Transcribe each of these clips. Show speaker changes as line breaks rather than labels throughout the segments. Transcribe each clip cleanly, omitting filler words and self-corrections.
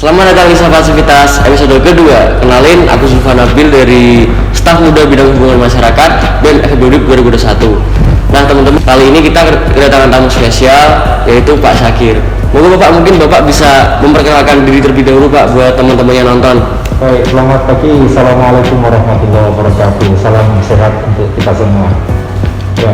Selamat datang di Sapa Aktivitas episode kedua. Kenalin, aku Zulfan Nabil dari Staf Muda Bidang Hubungan Masyarakat dan FEB 2021. Nah teman-teman, kali ini kita kedatangan tamu spesial, yaitu Pak Syakir. Bapak mungkin Bapak bisa memperkenalkan diri terlebih dahulu Pak, buat teman-teman yang nonton.
Baik, selamat pagi. Assalamualaikum warahmatullahi wabarakatuh. Salam sehat untuk kita semua. Ya.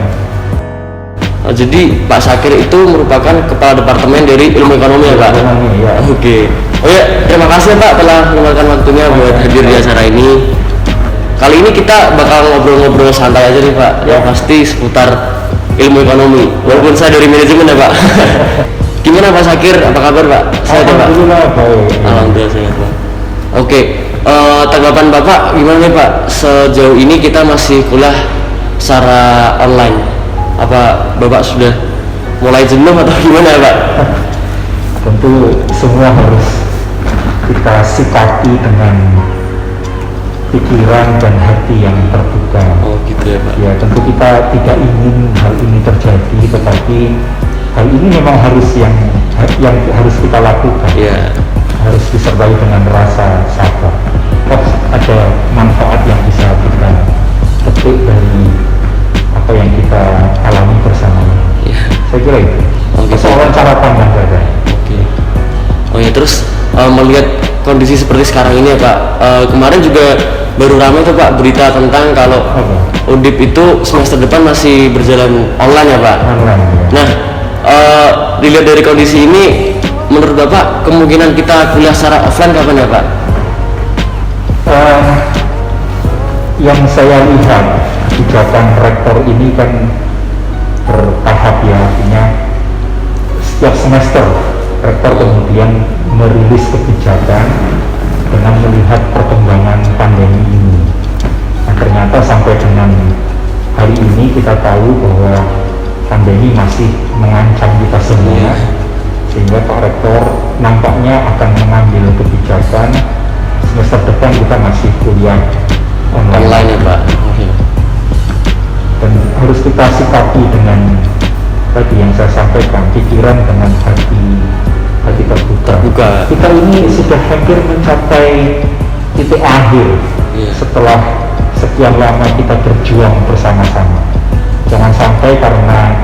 Jadi Pak Syakir itu merupakan Kepala Departemen dari Ilmu Ekonomi ya Pak?
Ekonomi, ya.
Oke. Oh ya, terima kasih Pak telah meluangkan waktunya buat hadir di acara ini. Kali ini kita bakal ngobrol-ngobrol santai aja nih Pak, yang pasti seputar ilmu ekonomi. Walaupun saya dari manajemen ya Pak. Gimana Pak Syakir? Apa kabar Pak? Sehat ya Pak?
Alhamdulillah baik.
Alhamdulillah sehat Pak. Oke, tanggapan Bapak gimana nih Pak? Sejauh ini kita masih kuliah secara online. Apa Bapak sudah mulai jenuh atau gimana ya Pak?
Tentu semua harus kita sikapi dengan pikiran dan hati yang terbuka.
Oh gitu ya Pak.
Ya, tentu kita tidak ingin hal ini terjadi, tetapi hal ini memang harus yang harus kita lakukan.
Iya.
Harus disertai dengan rasa sabar. Toh ada manfaat yang bisa kita petik dari apa yang kita alami bersama.
Iya.
Saya kira itu.
Oke,
Persoalan cara pandang saja.
Oke. Oh ya, terus melihat kondisi seperti sekarang ini ya Pak, kemarin juga baru ramai tuh Pak berita tentang kalau Undip itu semester depan masih berjalan online ya Pak.
Online, ya.
Nah, dilihat dari kondisi ini, menurut Bapak kemungkinan kita kuliah secara offline kapan ya Pak?
Yang saya lihat kebijakan rektor ini kan bertahap ya, artinya setiap semester rektor kemudian merilis kebijakan dengan melihat perkembangan pandemi ini. Nah, ternyata sampai dengan hari ini kita tahu bahwa pandemi masih mengancam kita semua, sehingga Pak Rektor nampaknya akan mengambil kebijakan semester depan kita masih kuliah online
ya Pak.
Dan harus kita sikapi dengan tadi yang saya sampaikan, pikiran dengan hati terbuka. Kita ini sudah hampir mencapai titik akhir setelah sekian lama kita berjuang bersama-sama. Jangan sampai karena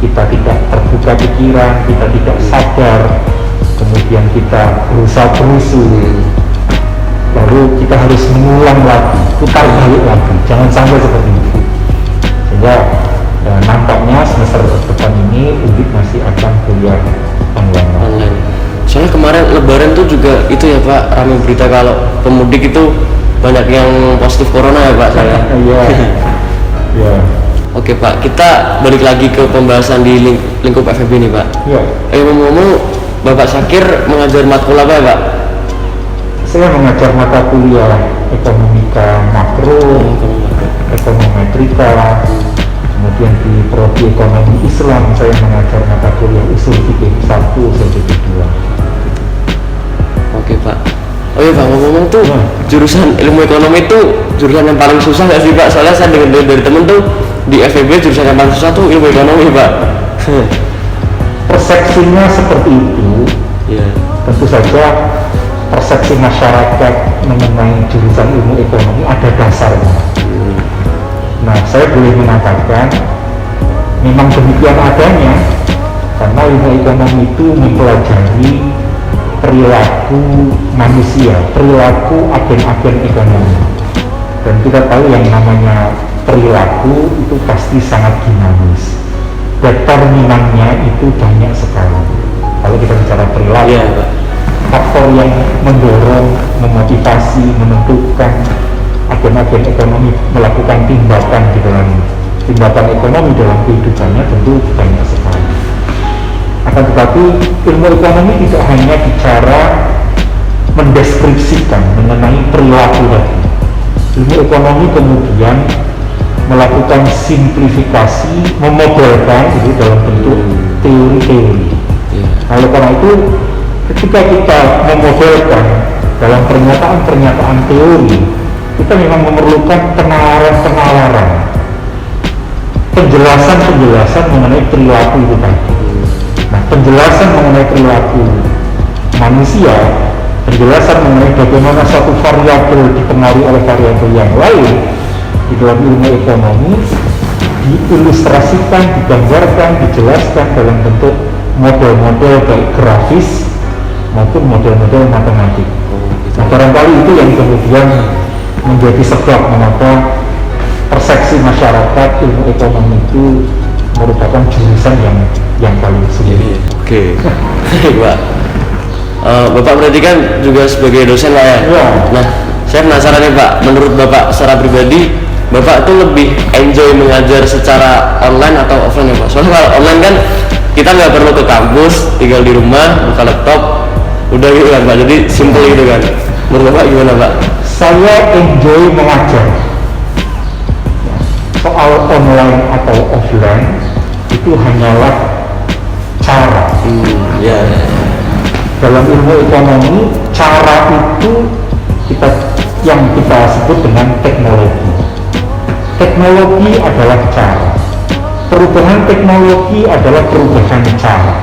kita tidak terbuka pikiran, kita tidak sabar, kemudian kita berusaha lalu kita harus mengulang lagi, putar balik lagi. Jangan sampai seperti itu. Sehingga nampaknya semester depan ini Undip masih akan kuliah online.
Soalnya kemarin Lebaran tuh juga itu ya Pak, ramai berita kalau pemudik itu banyak yang positif corona ya Pak saya.
Iya. Ya.
Oke Pak, kita balik lagi ke pembahasan di lingkup FEB nih Pak.
Iya.
Ngomong-ngomong, Bapak Syakir mengajar matkul apa ya Pak?
Saya mengajar mata kuliah ekonomika makro, ekonometrika, kemudian di prodi ekonomi Islam saya mengajar mata kuliah usul fikih 1, usul fikih 2.
Oke Pak. Oh iya Pak, ngomong-ngomong tuh jurusan ilmu ekonomi itu jurusan yang paling susah nggak sih Pak? Soalnya saya dengar dari temen tuh di FEB jurusan yang paling susah tuh ilmu ekonomi Pak.
Persepsinya seperti itu.
Iya.
Tentu saja persepsi masyarakat mengenai jurusan ilmu ekonomi ada dasarnya. Nah, saya boleh mengatakan memang demikian adanya, karena ilmu ekonomi itu mempelajari perilaku manusia, perilaku agen-agen ekonomi. Dan kita tahu yang namanya perilaku itu pasti sangat dinamis. Determinannya itu banyak sekali. Kalau kita bicara perilaku, faktor yang mendorong, memotivasi, menentukan agen-agen ekonomi melakukan tindakan ekonomi dalam kehidupannya tentu banyak sekali. Akan tetapi ilmu ekonomi tidak hanya bicara mendeskripsikan mengenai perilaku tadi. Ilmu ekonomi kemudian melakukan simplifikasi, memodelkan itu dalam bentuk teori-teori. Oleh karena itu, ketika kita memodelkan dalam pernyataan-pernyataan teori, kita memang memerlukan penalaran, penjelasan mengenai perilaku itu tadi. Nah, penjelasan mengenai perilaku manusia penjelasan mengenai bagaimana suatu variabel dipengaruhi oleh variabel yang lain di dalam ilmu ekonomi diilustrasikan, digambarkan, dijelaskan dalam bentuk model-model baik grafis maupun model-model matematik. Nah, barangkali itu yang kemudian menjadi sebab mengapa persepsi masyarakat ilmu ekonomi itu merupakan jurusan yang paling sulit.
Oke. Pak. Bapak berarti kan juga sebagai dosen lah ya. Nah, saya penasaran nih Pak, menurut Bapak secara pribadi, Bapak tuh lebih enjoy mengajar secara online atau offline ya Pak? Soalnya kalau online kan kita nggak perlu ke kampus, tinggal di rumah, buka laptop, udah gitu kan Pak, jadi simple gitu kan. Menurut Bapak gimana Pak?
Saya enjoy mengajar. Soal online atau offline itu hanyalah cara. Dalam ilmu ekonomi, cara itu yang kita sebut dengan teknologi. Teknologi adalah cara. Perubahan teknologi adalah perubahan cara.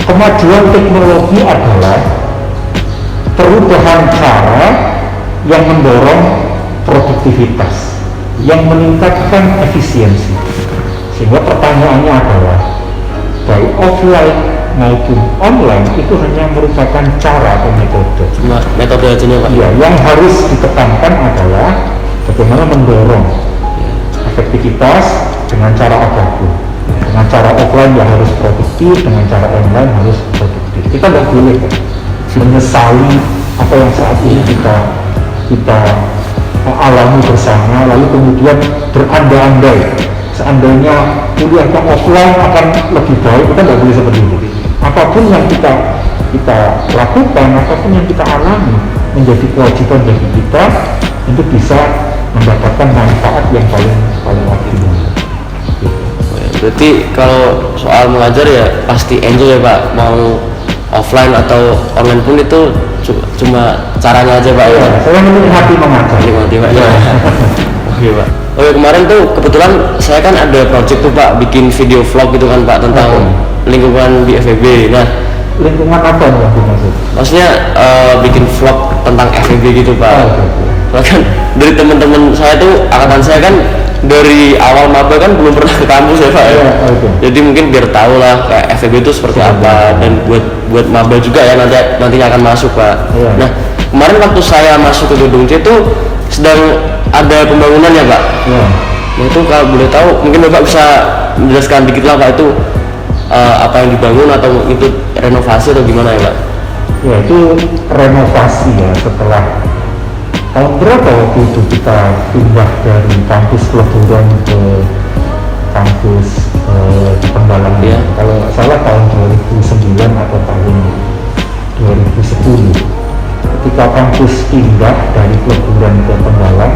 Kemajuan teknologi adalah perubahan cara yang mendorong produktivitas, yang meningkatkan efisiensi. Sehingga pertanyaannya adalah baik offline maupun online itu hanya merupakan cara atau metode.
Cuma metode aja Pak.
Ya, yang harus ditekankan adalah bagaimana mendorong efektivitas dengan cara apapun. Dengan cara offline yang harus produktif, dengan cara online harus produktif. Kita nggak boleh menyesali apa yang saat ini kita alami bersama, lalu kemudian berandai-andai seandainya kuliah yang offline akan lebih baik. Kita nggak boleh seperti itu. Apapun yang kita lakukan, apapun yang kita alami menjadi kewajiban bagi kita untuk bisa mendapatkan manfaat yang paling optimal.
Berarti kalau soal mengajar ya pasti enjoy ya Pak, mau offline atau online pun itu cuma caranya aja Pak.
Ya, saya menikmati mengajar.
Menikmati Pak. Ya. Oke Pak. Oke, kemarin tuh kebetulan saya kan ada project tuh Pak, bikin video vlog gitu kan Pak tentang lingkungan di FEB. Nah,
lingkungan apa yang maksud?
Maksudnya bikin vlog tentang FEB gitu Pak. Soalnya kan dari teman-teman saya tuh, angkatan saya kan dari awal maba kan belum pernah ke kampus ya Pak ya. Jadi mungkin biar tahu lah kayak FEB itu seperti apa, dan buat maba juga ya nantinya akan masuk Pak. Nah, kemarin waktu saya masuk ke gedung C itu sedang ada pembangunan ya Pak. Nah itu kalau boleh tahu mungkin Bapak bisa menjelaskan dikit lah Pak, itu apa yang dibangun atau itu renovasi atau gimana ya Pak?
Ya itu renovasi ya, setelah tahun berapa waktu itu kita pindah dari kampus Peleburan ke kampus di Penggalang ya. Kalau nggak salah tahun 2009 atau tahun 2010. Ketika kampus pindah dari Peleburan ke Penggalang,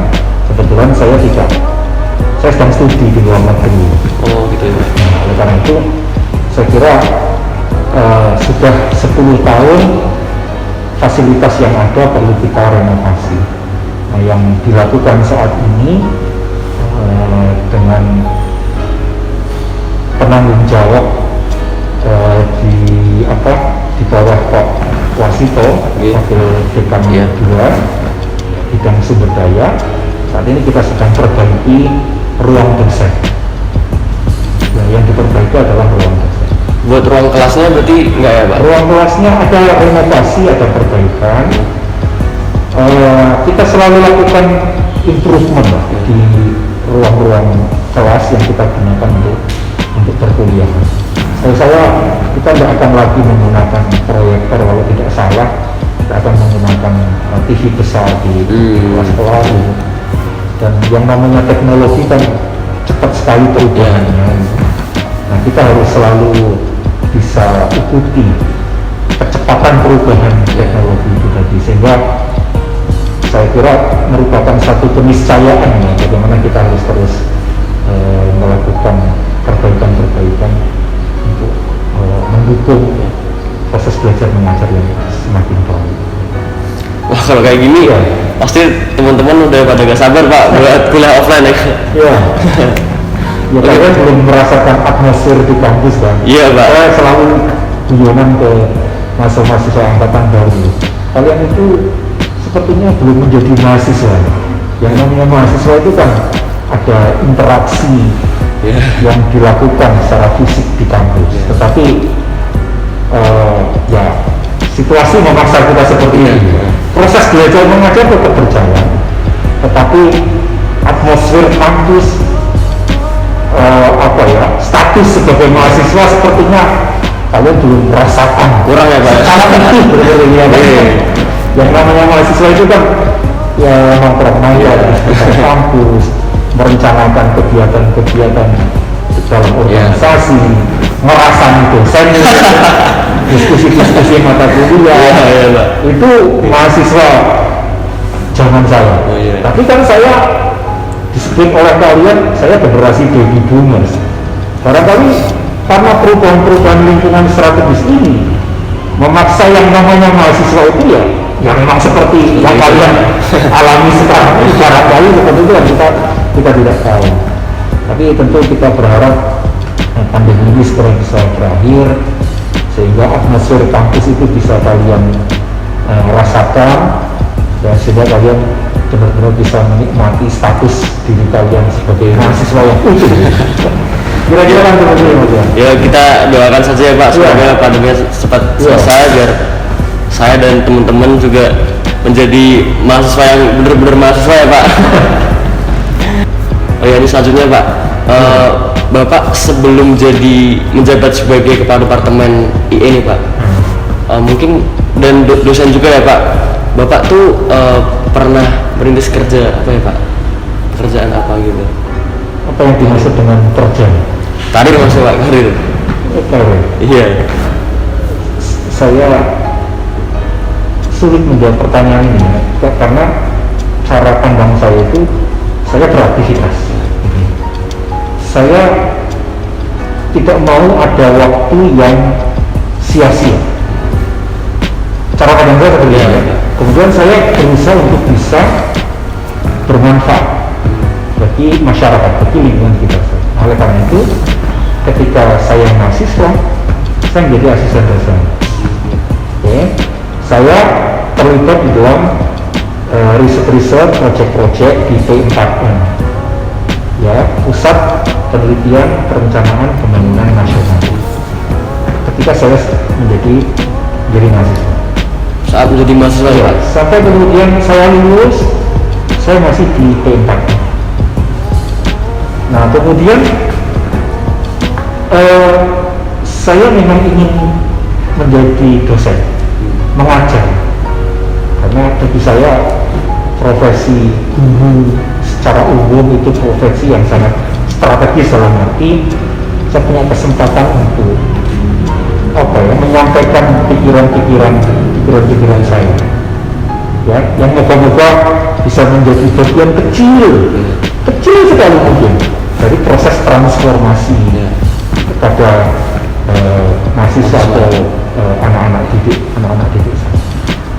kebetulan saya sedang studi di luar negeri.
Oh gitu ya.
Nah, oleh karena itu saya kira sudah 10 tahun fasilitas yang ada perlu kita renovasi. Nah, yang dilakukan saat ini dengan penanggung jawab di bawah Pak Wasito, Wakil Dekan 2 bidang sumber daya. Saat ini kita sedang perbaiki ruang dosen. Nah, yang diperbaiki adalah ruang dosen.
Buat ruang kelasnya berarti enggak ya Pak?
Ruang kelasnya ada renovasi, ada perbaikan. Kita selalu lakukan improvement lah di ruang-ruang kelas yang kita gunakan untuk perkuliahan. Kita tidak akan lagi menggunakan proyektor, kalau tidak salah kita akan menggunakan TV besar di kelas-kelas. Dan yang namanya teknologi kan cepat sekali perubahannya. Nah, kita harus selalu bisa ikuti kecepatan perubahan teknologi itu tadi, sehingga saya kira merupakan satu keniscayaan ya, bagaimana kita harus terus melakukan perbaikan-perbaikan untuk mendukung proses belajar mengajar yang semakin baik.
Wah, kalau kayak gini ya pasti teman-teman udah pada gak sabar Pak buat kuliah offline ya.
Iya. Ya kalian belum merasakan atmosfer di kampus kan?
Iya Pak.
Saya selalu guyonan ke mahasiswa angkatan baru. kalian itu sepertinya belum menjadi mahasiswa. Yang namanya mahasiswa itu kan ada interaksi yang dilakukan secara fisik di kampus, tetapi ya situasi memaksa kita seperti ini. Proses belajar mengajar tetap berjalan, tetapi atmosfer kampus status sebagai mahasiswa sepertinya kalian belum merasakan
kurang ya Pak.
Secara aktif berbeda yang namanya mahasiswa itu kan ya nongkrong-nongkrong di sekitar kampus, merencanakan kegiatan-kegiatan dalam organisasi, ngerasani dosen, diskusi-diskusi mata kuliah. Itu mahasiswa zaman saya. Tapi kan saya disebut oleh kalian, saya generasi baby boomers. Barangkali karena perubahan-perubahan lingkungan strategis ini memaksa yang namanya mahasiswa itu ya memang seperti yang kalian alami sekarang. Barangkali seperti itu kita tidak tahu. Tapi tentu kita berharap pandemi ini segera bisa berakhir sehingga atmosfer kampus itu bisa kalian rasakan, dan sehingga kalian benar-benar bisa menikmati status diri kalian sebagai mahasiswa yang utuh. Kira-kira kan seperti itu Mas.
Ya kita doakan saja ya Pak, semoga pandemi cepat selesai biar saya dan teman-teman juga menjadi mahasiswa yang benar-benar mahasiswa ya Pak. Oh ya, ini selanjutnya Pak, Bapak sebelum menjabat sebagai kepala departemen IE nih Pak, mungkin dan dosen juga ya Pak, Bapak tuh pernah merintis kerja apa ya Pak? Kerjaan apa gitu?
Apa yang dimaksud dengan kerja?
Karir maksud Pak, karir.
Karir.
Iya.
Saya sulit menjawab pertanyaan ini karena cara pandang saya itu saya beraktivitas. Saya tidak mau ada waktu yang sia-sia. Cara pandang saya seperti itu. Kemudian saya berusaha untuk bisa bermanfaat bagi masyarakat, bagi lingkungan sekitar saya. Oleh karena itu, ketika saya mahasiswa, saya menjadi asisten dosen. Saya terlibat di dalam riset-riset, proyek-proyek di P4N, Pusat Penelitian Perencanaan Pembangunan Nasional. Ketika saya menjadi mahasiswa.
Saat menjadi mahasiswa ya Pak?
Sampai kemudian saya lulus, saya masih di P4N. Nah kemudian saya memang ingin menjadi dosen, mengajar, karena bagi saya profesi guru secara umum itu profesi yang sangat strategis dalam arti saya punya kesempatan untuk menyampaikan pikiran saya, yang moga-moga bisa menjadi bagian kecil sekali mungkin dari proses transformasi kepada mahasiswa atau anak-anak didik saya.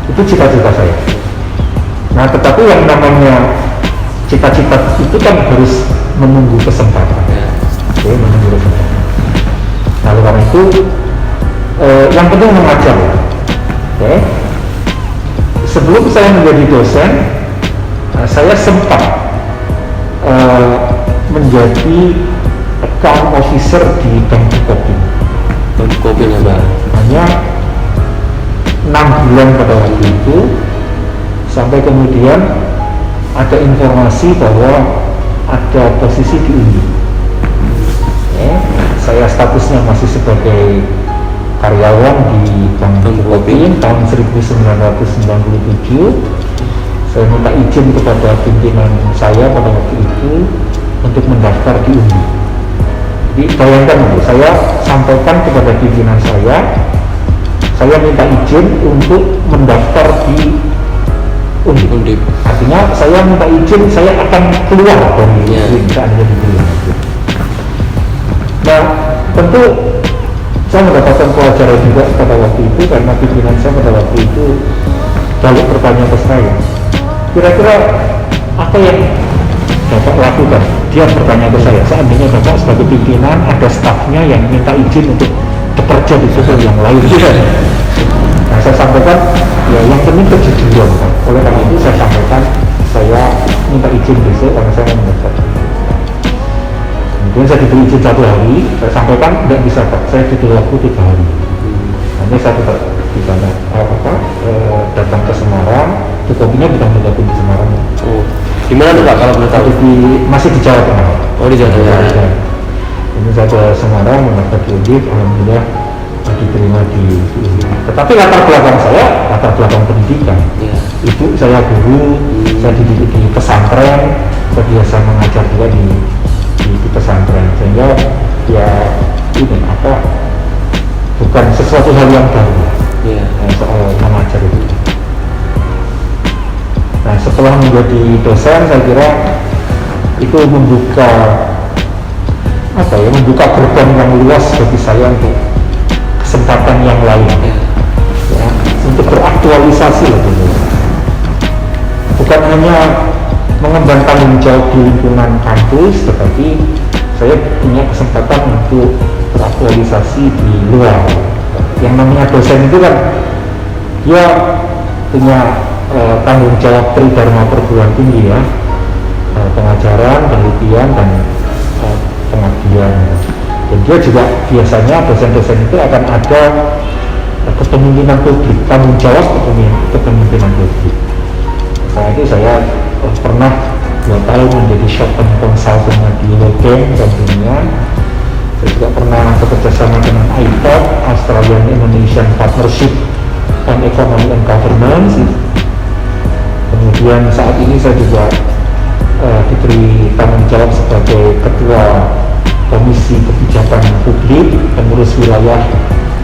Itu cita-cita saya. Nah, tetapi yang namanya cita-cita itu kan harus menunggu kesempatan. Menunggu kesempatan. Nah, oleh karena itu yang penting mengajar. Sebelum saya menjadi dosen, saya sempat menjadi account officer di Bank Bukopin
ya Mbak.
Hanya 6 bulan pada waktu itu, sampai kemudian ada informasi bahwa ada posisi di UNI. Saya statusnya masih sebagai karyawan di Bank Bukopin tahun 1997. Saya minta izin kepada pimpinan saya pada waktu itu untuk mendaftar di UNI. Jadi bayangkan, saya sampaikan kepada pimpinan saya minta izin untuk mendaftar di UNI. Artinya saya minta izin, saya akan keluar dari UNI, seandainya dipilih. Nah, tentu saya mendapatkan pelajaran juga pada waktu itu, karena pimpinan saya pada waktu itu balik bertanya ke saya, kira-kira apa yang Bapak lakukan? Dia bertanya ke saya, seandainya Bapak sebagai pimpinan ada stafnya yang minta izin untuk bekerja di sektor yang lain, Nah, saya sampaikan ya yang penting kejujuran Pak. Oleh karena itu saya sampaikan saya minta izin besok karena saya mau mendaftar. Kemudian saya diberi izin 1 hari, saya sampaikan tidak bisa Pak, saya diberi waktu 3 hari. Nanti saya tetap di sana datang ke Semarang, di kopinya bukan bergabung di Semarang.
Oh, di mana tuh Pak kalau boleh tahu?
Masih di Jawa Tengah.
Oh, di Jawa Tengah.
Ini saya ke Semarang mendaftar di UNDIP, alhamdulillah diterima di UNDIP. Tetapi latar belakang saya, latar belakang pendidikan. Ibu saya guru, saya dididik di pesantren, saya biasa mengajar juga di pesantren, sehingga ya ini bukan sesuatu hal yang baru soal mengajar itu. Nah, setelah menjadi dosen, saya kira itu membuka gerbang yang luas bagi saya untuk kesempatan yang lain, untuk beraktualisasi lebih luas. Bukan hanya mengemban tanggung jawab di lingkungan kampus, tetapi saya punya kesempatan untuk beraktualisasi di luar. Yang namanya dosen itu kan dia punya tanggung jawab tridharma perguruan tinggi ya, pengajaran, penelitian, dan pengabdian. Dan dia juga biasanya dosen-dosen itu akan ada kepemimpinan publik, tanggung jawab kepemimpinan publik. Nah itu saya pernah 2 tahun menjadi short term consultant di World Bank dan dunia. Saya juga pernah bekerja sama dengan IPOD, Australian Indonesian Partnership on Economy and Governance. Kemudian saat ini saya juga diberi tanggung jawab sebagai Ketua Komisi Kebijakan Publik Pengurus Wilayah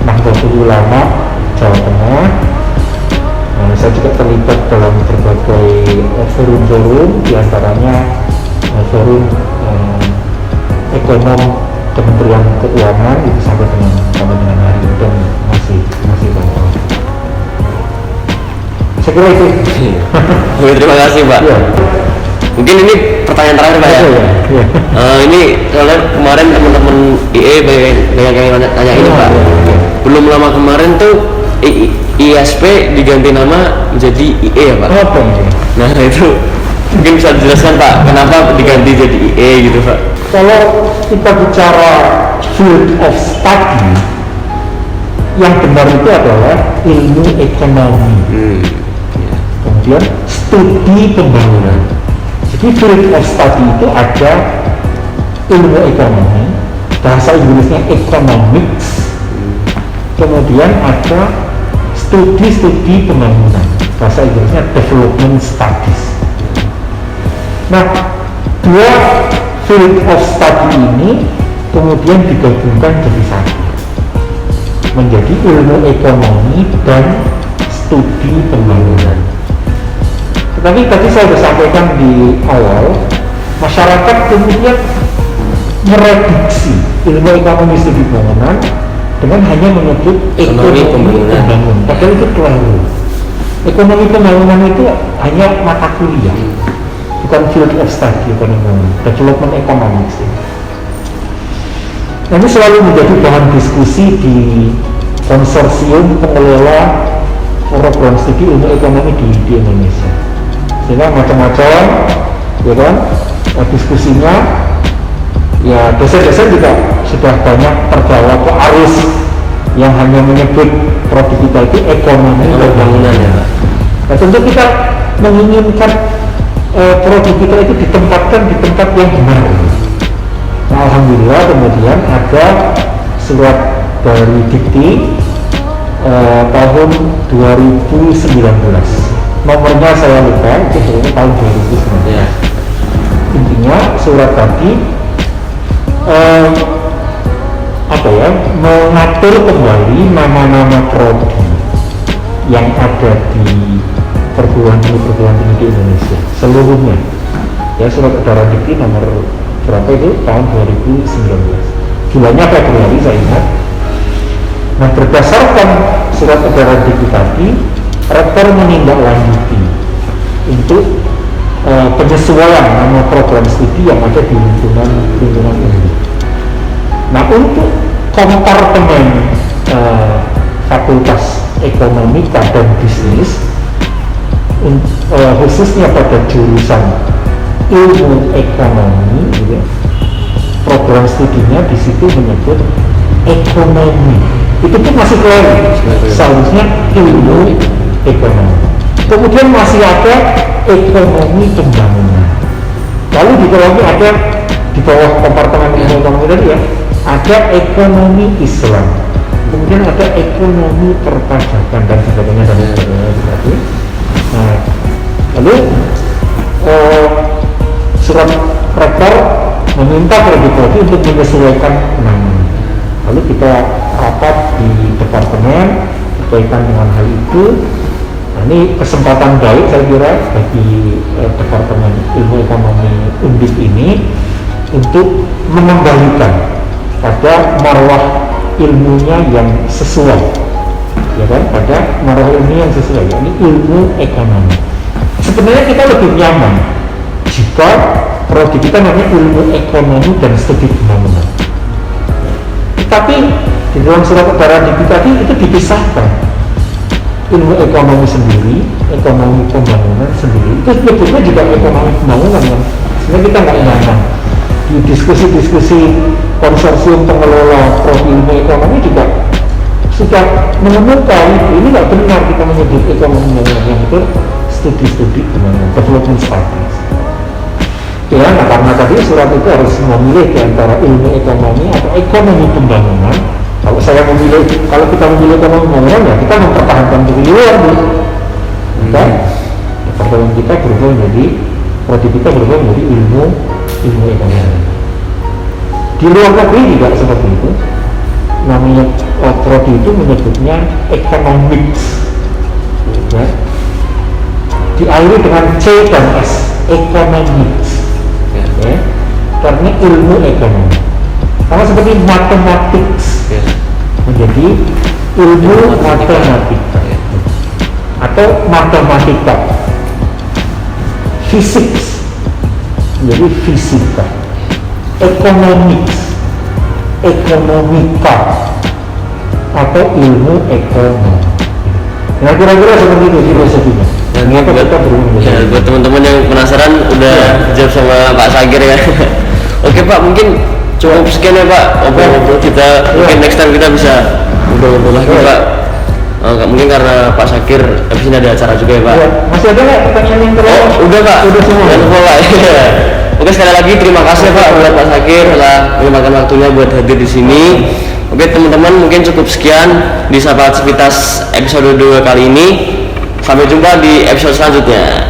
Nahdlatul Ulama Jawa Tengah. Saya juga terlibat dalam berbagai forum-forum, diantaranya forum ekonom Kementerian Keuangan itu sampai dengan hari ini dan masih banyak. Saya kira itu.
Terima kasih Pak. Ya. Mungkin ini pertanyaan terakhir Pak ya. Ini soalnya kemarin teman-teman IE banyak yang tanya ini Pak. Belum lama kemarin tuh ISP diganti nama menjadi IE ya Pak.
Apa ini?
Nah itu mungkin bisa dijelaskan Pak, kenapa diganti jadi IE gitu Pak?
Kalau kita bicara field of study, yang benar itu adalah ilmu ekonomi. Kemudian studi pembangunan. Jadi field of study itu ada ilmu ekonomi, bahasa Inggrisnya economics. Kemudian ada studi pembangunan, bahasa Inggrisnya development studies. Nah, 2 field of study ini kemudian digabungkan jadi satu, menjadi ilmu ekonomi dan studi pembangunan. Tetapi tadi saya sudah sampaikan di awal, masyarakat kemudian mereduksi ilmu ekonomi studi pembangunan dengan hanya menyebut ekonomi pembangunan. Padahal itu keliru. Ekonomi pembangunan itu hanya mata kuliah, bukan field of study ekonomi, development economics. Nah, ini selalu menjadi bahan diskusi di konsorsium pengelola program studi ilmu ekonomi di Indonesia. Sehingga macam-macam, ya kan, diskusinya. Ya, dosen-dosen juga sudah banyak terbawa ke arus yang hanya menyebut prodi kita itu ekonomi pembangunan ya. Nah, tentu kita menginginkan prodi kita itu ditempatkan di tempat yang benar. Nah, alhamdulillah kemudian ada surat dari Dikti tahun 2019. Nomornya saya lupa, itu sebenarnya tahun 2019. Ya. Intinya surat tadi mengatur kembali nama-nama prodi yang ada di perguruan tinggi di Indonesia seluruhnya. Ya, surat edaran Dikti nomor berapa itu tahun 2019. Bulannya Februari saya ingat. Nah, berdasarkan surat edaran Dikti tadi, rektor menindaklanjuti untuk penyesuaian nama program studi yang ada di lingkungan ini. Nah, untuk kompartemen fakultas ekonomika dan bisnis, khususnya pada jurusan ilmu ekonomi, gitu ya. Program studinya di situ menyebut ekonomi. Itu pun masih keren, seharusnya ilmu ekonomi. Kemudian masih ada ekonomi pembangunan. Lalu di bawahnya ada, di bawah kompartemen ilmu ekonomi tadi ya, ada ekonomi Islam. Kemudian ada ekonomi perpajakan dan sebagainya dan sebagainya. Nah, lalu surat rektor meminta prodi-prodi untuk menyesuaikan namanya. Lalu kita rapat di departemen berkaitan dengan hal itu. Nah, ini kesempatan baik saya kira bagi departemen ilmu ekonomi Undip ini untuk mengembalikan pada marwah ilmunya yang sesuai, ya kan, pada marwah ilmu yang sesuai, yakni ilmu ekonomi. Sebenarnya kita lebih nyaman jika prodi kita namanya ilmu ekonomi dan studi pembangunan. Tetapi di dalam surat edaran tadi itu dipisahkan, ilmu ekonomi sendiri, ekonomi pembangunan sendiri. Itu sebetulnya juga ekonomi pembangunan yang sebenarnya kita nggak nyaman. Di diskusi-diskusi konsorsium pengelola prodi ilmu ekonomi juga sudah menemukan ini nggak benar kita menyebut ekonomi yang itu studi-studi pembangunan, development studies. Ya, nah karena tadi surat itu harus memilih di antara ilmu ekonomi atau ekonomi pembangunan. Kalau saya memilih, kalau kita memilih ekonomi pembangunan, ya kita mempertahankan di luar, kan? Departemen kita berubah menjadi, prodi kita berubah menjadi ilmu ekonomi. Di luar negeri juga seperti itu. Namanya prodi itu menyebutnya economics, ya. Diakhiri dengan C dan S, economics, ya. Karena ilmu ekonomi. Sama seperti mathematics, ya. Menjadi ilmu matematika, ya. Atau matematika. Physics menjadi fisika. Economics, ekonomika, atau ilmu ekonomi. Nah, kira-kira seperti itu filosofinya.
Dan buat teman-teman yang penasaran udah jawab sama Pak Sagir ya. Oke Pak, mungkin cukup sekian ya Pak. Obrol kita, mungkin next time kita bisa ngobrol lagi Pak. Mungkin karena Pak Sagir habis ini ada acara juga ya Pak.
Masih ada nggak pertanyaan yang terlalu?
Udah Pak, udah semua. Oke, sekali lagi terima kasih Pak buat Pak Sagir telah menyempatkan waktunya buat hadir di sini. Oke teman-teman, mungkin cukup sekian di Sapa Aktivitas episode 2 kali ini. Sampai jumpa di episode selanjutnya.